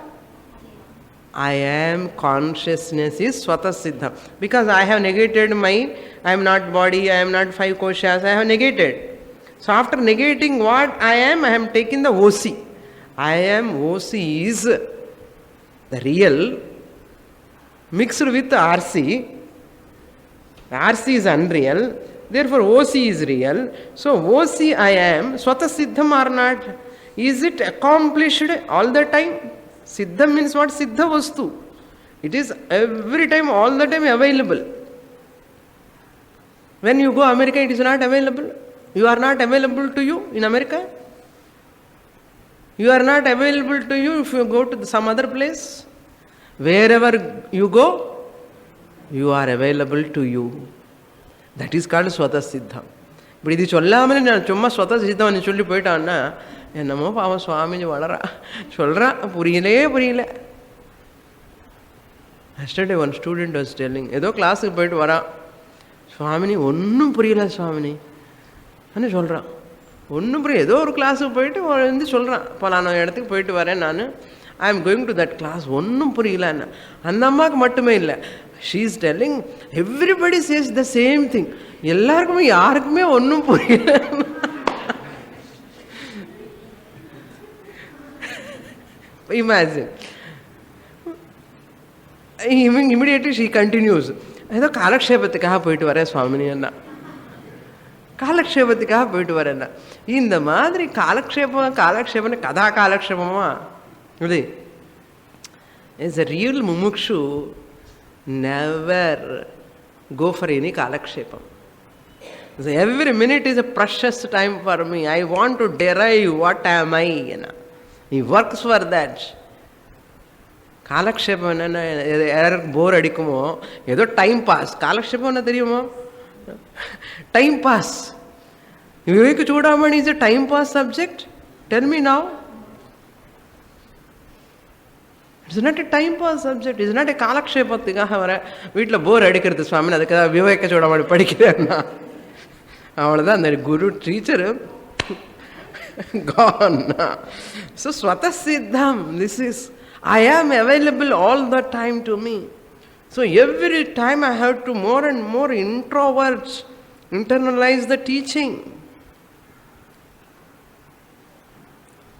I am consciousness is swatah siddham. Because I have negated my, I am not body, I am not five koshas, I have negated. So after negating what I am taking the OC. I am OC is the real mixed with RC. RC is unreal. Therefore OC is real. So OC I am, swatah siddham or not? Is it accomplished all the time? Siddham means what? Siddha vastu. It is every time, all the time available. When you go America, it is not available. You are not available to you in America. You are not available to you if you go to some other place. Wherever you go, you are available to you. That is called swatah siddham. But this sollaamane na chumma swatah siddham nu solli poittaanna ennamo paava swamiji valara solra puriyile. Yesterday one student was telling, edo class ku poittu vara swamini onnum puriyala swamini anu solra. Onnum puriyala edo oru class ku poittu vandu solra palana edathukku poittu varen nanu. I am going to that class. Onnum puriyala anna. Andha ammakku mattume illa. She is telling, everybody says the same thing. எல்லாருக்குமே யாருக்குமே ஒன்றும் புரியல. Imagine. Immediately she continues. ஏதோ காலக்ஷேபத்துக்காக போயிட்டு வரேன் சுவாமினி அண்ணா, காலக்ஷேபத்துக்காக போயிட்டு வரேன்னா. இந்த மாதிரி காலக்ஷேபம் கதா காலக்ஷேபமா இது? As a real mumukshu, never go for any kalakshepam. So every minute is a precious time for me. I want to derive what am I. He works for that. Kalakshepam enna yaarukku bore adikumo edo time pass. Kalakshepam enna theriyuma? Time pass. Vivek Chudamani is a time pass subject. Tell me now. It's not a time pass subject. It's not a kalakshepathukaga vara veetla bore adikkiradhu swami adukku Viveka Chudamani padikkirenna avladha and guru teacher gone. So swatah siddham, this is I am available all the time to me. So every time I have to more and more internalize the teaching.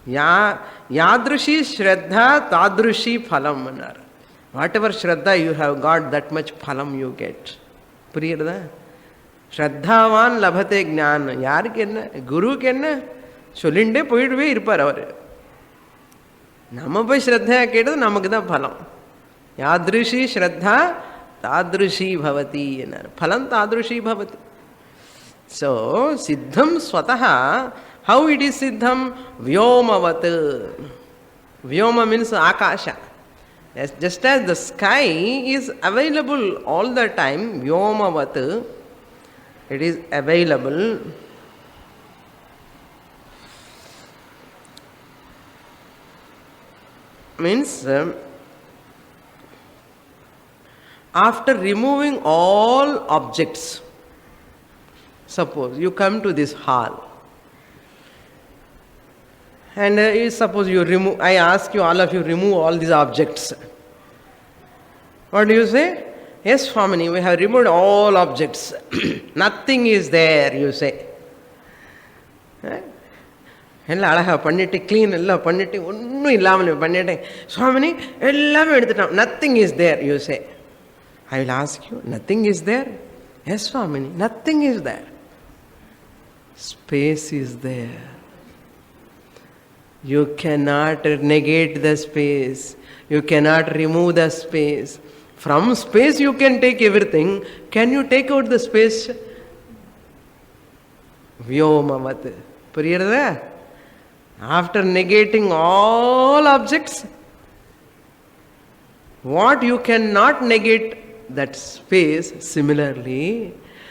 Yadrushi Shraddha Tadrushi Phalam Manar. Whatever Shraddha you have got, that much Phalam you get. Puriyada? Shraddhavan labhate jnana. Yarukku enna? Guruku enna? Sollinde poidve irpar avaru. Nama poi Shraddha kettu namakku da phalam. Yadrushi Shraddha Tadrushi bhavati ennar. Phalam Tadrushi bhavati. So Siddham Swataha How it is siddham? Vyomavat. Vyoma means akasha. Just as the sky is available all the time, Vyomavat, it is available. Means after removing all objects, suppose you come to this hall, and suppose you remove, I ask you, all of you, remove all these objects. What do you say? Yes, Swamini, we have removed all objects. Nothing is there, you say. எல்லாம் அழகாக பண்ணிட்டு clean எல்லாம் பண்ணிட்டு ஒன்றும் இல்லாமல் பண்ணிட்டேன் சுவாமினி எல்லாமே எடுத்துட்டோம். Nothing is there you say. I will ask you, nothing is there? Yes சுவாமினி, nothing is there. Space is there. You cannot negate the space. You cannot remove the space. From space you can take everything. Can you take out the space? Vyomavat. புரியுறதா? After negating all objects, what you cannot negate, that space. Similarly,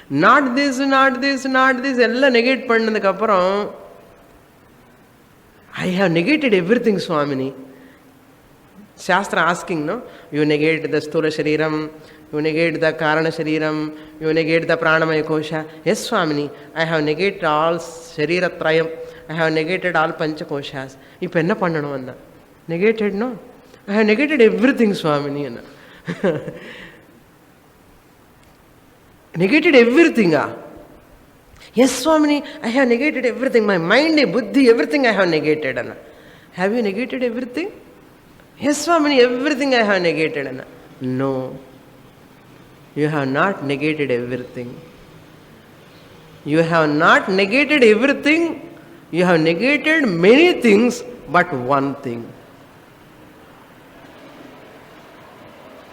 not this, not this, not this, எல்லாம் negate பண்ணதுக்கு அப்புறம் I have negated everything, Swamini. Shastra asking, no? You negate the Sthula Shariram, you negate the Karana Shariram, you negate the Pranamaya Kosha. Yes, Swamini, I have negated all Sharira Trayam, I have negated all Pancha Koshas. Ipo enna pannanum anna? Negated, no? I have negated everything, Swamini. Negated everything, ah? Yes, Swamini, I have negated everything. My mind, buddhi, everything I have negated. Anna. Have you negated everything? Yes, Swamini, everything I have negated. Anna. No. You have not negated everything. You have not negated everything. You have negated many things, but one thing.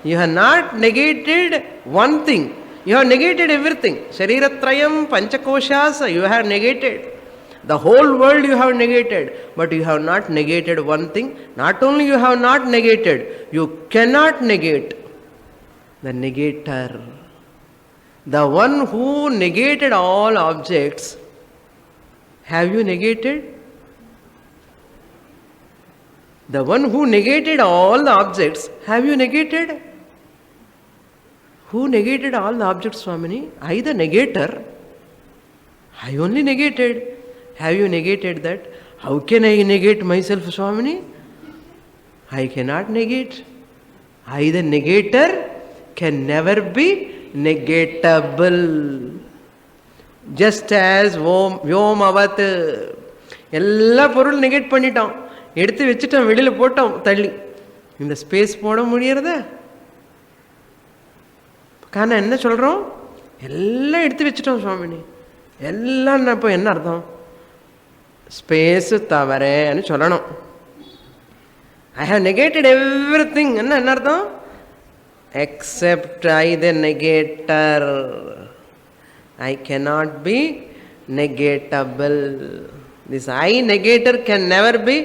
You have not negated one thing. You have negated everything. Shariratrayam, Panchakoshas, you have negated. The whole world you have negated. But you have not negated one thing. Not only you have not negated, you cannot negate. The negator. The one who negated all objects. Have you negated? The one who negated all the objects. Have you negated? Who negated all the objects, Swamini? I, the negator. I only negated. Have you negated that? How can I negate myself, Swamini? I cannot negate. I, the negator, can never be negatable. Just as Vyomavat. எல்லா பொருள் negate பண்ணிட்டோம், எடுத்து வச்சுட்டோம், வெளியில் போட்டோம், தள்ளி. இந்த space போட முடியறதா? காரணம் என்ன சொல்கிறோம்? எல்லாம் எடுத்து வச்சுட்டோம் சுவாமினி. எல்லாம் இப்போ என்ன அர்த்தம்? ஸ்பேஸு தவறேன்னு சொல்லணும். I have negated everything. என்ன அர்த்தம்? Except I the negator. I cannot be negatable. This I negator can never be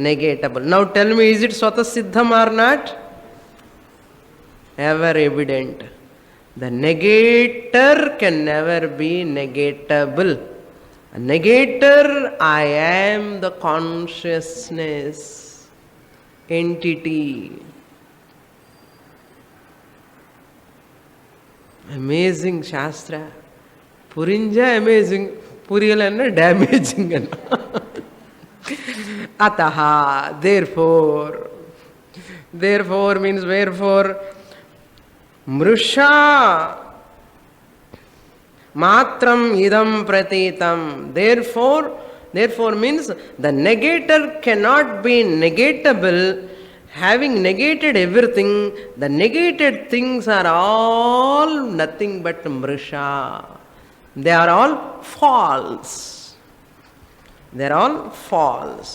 negatable. Now tell me, is it Swata Siddham or not? Ever evident. The negator can never be negatable. A negator, I am the consciousness entity. Amazing Shastra. Purinja amazing. Puriyalanna damaging. Ataha, therefore means wherefore. Mrusha matram idam pratitam. Therefore means the negator cannot be negatable. Having negated everything, the negated things are all nothing but mrusha. They are all false. They are all false.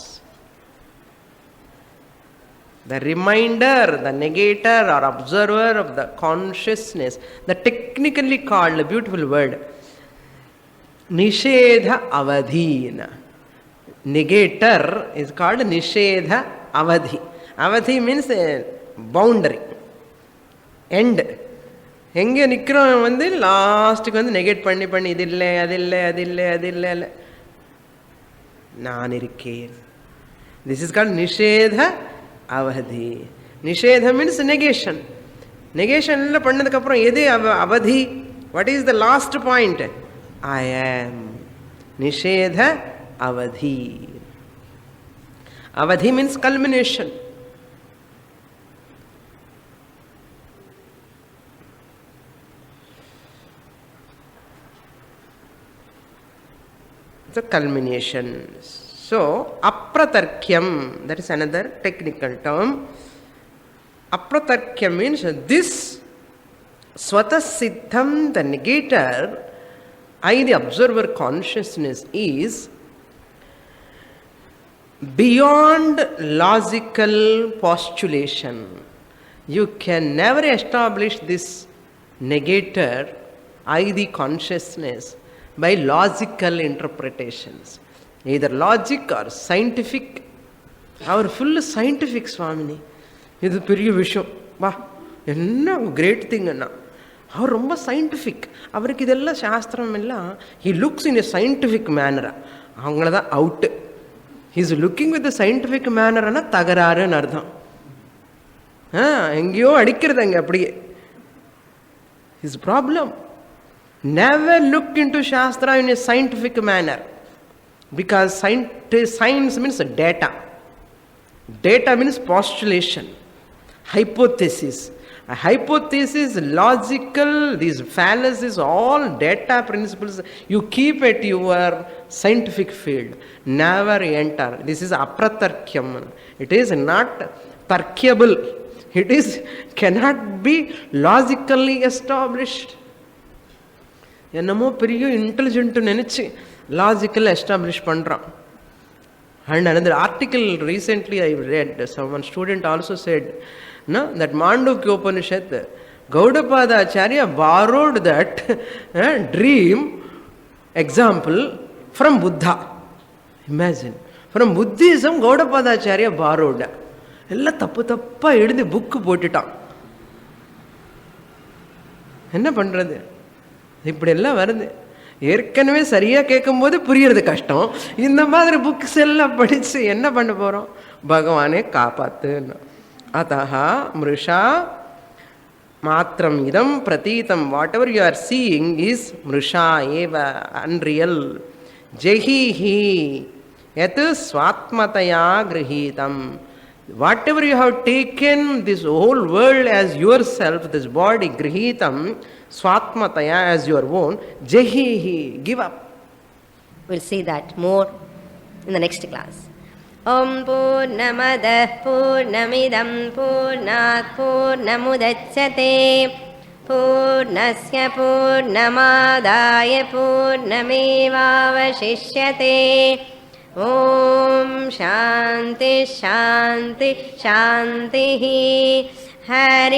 The reminder, the negator or observer of the consciousness, the technically called, a beautiful word, Nishedha Avadhina. negator is called Nishedha Avadhi. Avadhi means boundary, end. எங்கே நிற்கிறோம் வந்து லாஸ்ட்டுக்கு வந்து negate பண்ணி பண்ணி இது இல்லை அது இல்லை அது இல்லை அது இல்லை இல்லை நான் இருக்கேன். திஸ் இஸ் கால்ட் நிஷேத அவதி. நிஷேதம் மீன்ஸ் நெகேஷன். நெகேஷன்ல பண்ணதுக்கப்புறம் எது அவதி? What is the last point? I am. நிஷேத அவதி. அவதி means culmination. The culmination. So, apratarkyam, that is another technical term. Apratarkyam means this swatasiddham, the negator, I, the observer consciousness, is beyond logical postulation. You can never establish this negator, I, the consciousness, by logical interpretations, either logic or scientific. Our full scientific Swamini. இது பெரிய விஷயம். வா என்ன great திங்னா அவர் ரொம்ப scientific. அவருக்கு இதெல்லாம் சாஸ்திரம் எல்லாம் he looks in a scientific மேனரா. அவங்கள தான் out. He's looking with scientific மேனர்னா தகராறுன்னு அர்த்தம். எங்கேயோ அடிக்கிறது அங்கே அப்படியே. His problem. Never look into Shastra in a scientific manner, because science means data. Data means postulation, hypothesis. A hypothesis, logical, these fallacies, all data principles you keep at your scientific field. Never enter. This is apratarkyam. It is not tarkyable. It is cannot be logically established. என்னமோ பெரிய intelligent நினச்சி logical establish பண்ணுறான். And another article recently I read, someone student also said, no, that Mandukya Upanishad, Gaudapada Acharya borrowed that dream example from Buddha. Imagine, from Buddhism Gaudapada Acharya borrowed. எல்லாம் தப்பு தப்பாக எழுதி book போட்டுட்டான். என்ன பண்ணுறது? இப்படியெல்லாம் வருது. ஏற்கனவே சரியாக கேட்கும்போது புரியறது கஷ்டம். இந்த மாதிரி புக்ஸ் எல்லாம் படித்து என்ன பண்ண போகிறோம்? பகவானே காப்பாத்துன்னு. அதஹா மிருஷா மாத்திரம் இதம் பிரதீதம். Whatever you are seeing is மிருஷா ஏவ, அன்ரியல். ஜெஹிஹி யத் ஸ்வாத்மதயா கிரஹீதம். Whatever you have taken this whole world as yourself, this body, grihitam, swatmataya, as your own, jehihi, give up. We'll see that more in the next class. Om Purnamadah Purnamidam Purnat Purnamudachyate Purnasya Purnamadaya Purnamevavashishyate. Om Shanti Shanti Shanti. Hari